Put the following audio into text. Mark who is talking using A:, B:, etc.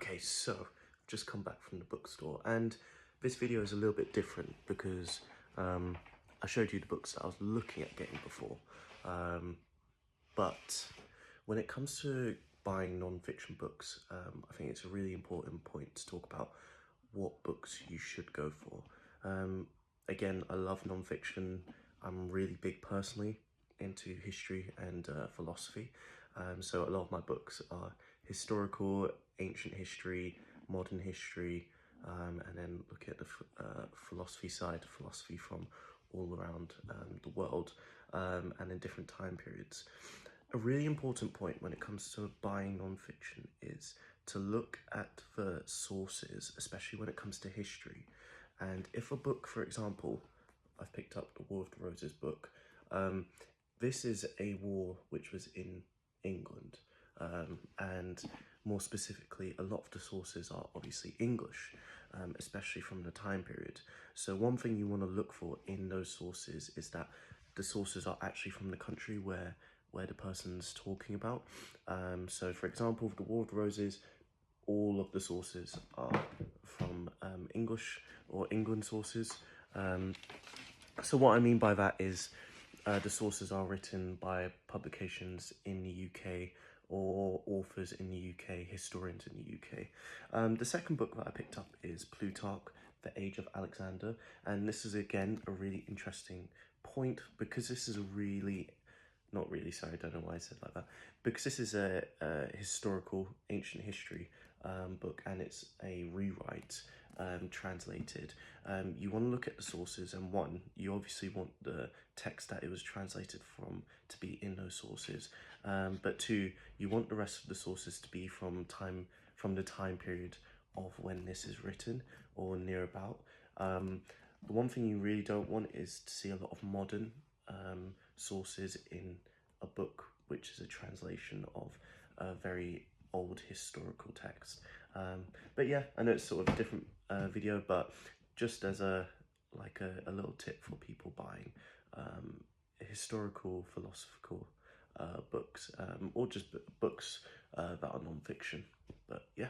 A: Okay, so I've just come back from the bookstore, and this video is a little bit different because I showed you the books that I was looking at getting before. But when it comes to buying non-fiction books, I think it's a really important point to talk about what books you should go for. Again, I love non-fiction. I'm really big personally into history and philosophy. So a lot of my books are historical, ancient history, modern history, and then look at the philosophy side, philosophy from all around the world, and in different time periods. A really important point when it comes to buying non-fiction is to look at the sources, especially when it comes to history. And if a book, for example, I've picked up the War of the Roses book, this is a war which was in England, and more specifically, a lot of the sources are obviously English, especially from the time period. So one thing you want to look for in those sources is that the sources are actually from the country where the person's talking about. So for example, the War of the Roses, all of the sources are from English or England sources. So what I mean by that is the sources are written by publications in the UK or authors in the UK, historians in the UK. The second book that I picked up is Plutarch, The Age of Alexander, and this is again a really interesting point because this is a really, not really, sorry, I don't know why I said like that, because this is a historical ancient history book, and it's a rewrite, translated. You want to look at the sources, and one, you obviously want the text that it was translated from to be in those sources, but two, you want the rest of the sources to be from the time period of when this is written or near about. The one thing you really don't want is to see a lot of modern sources in a book which is a translation of a very old historical text. But yeah, I know it's sort of a different video, but just as a little tip for people buying historical, philosophical books, or just books that are non-fiction. But yeah.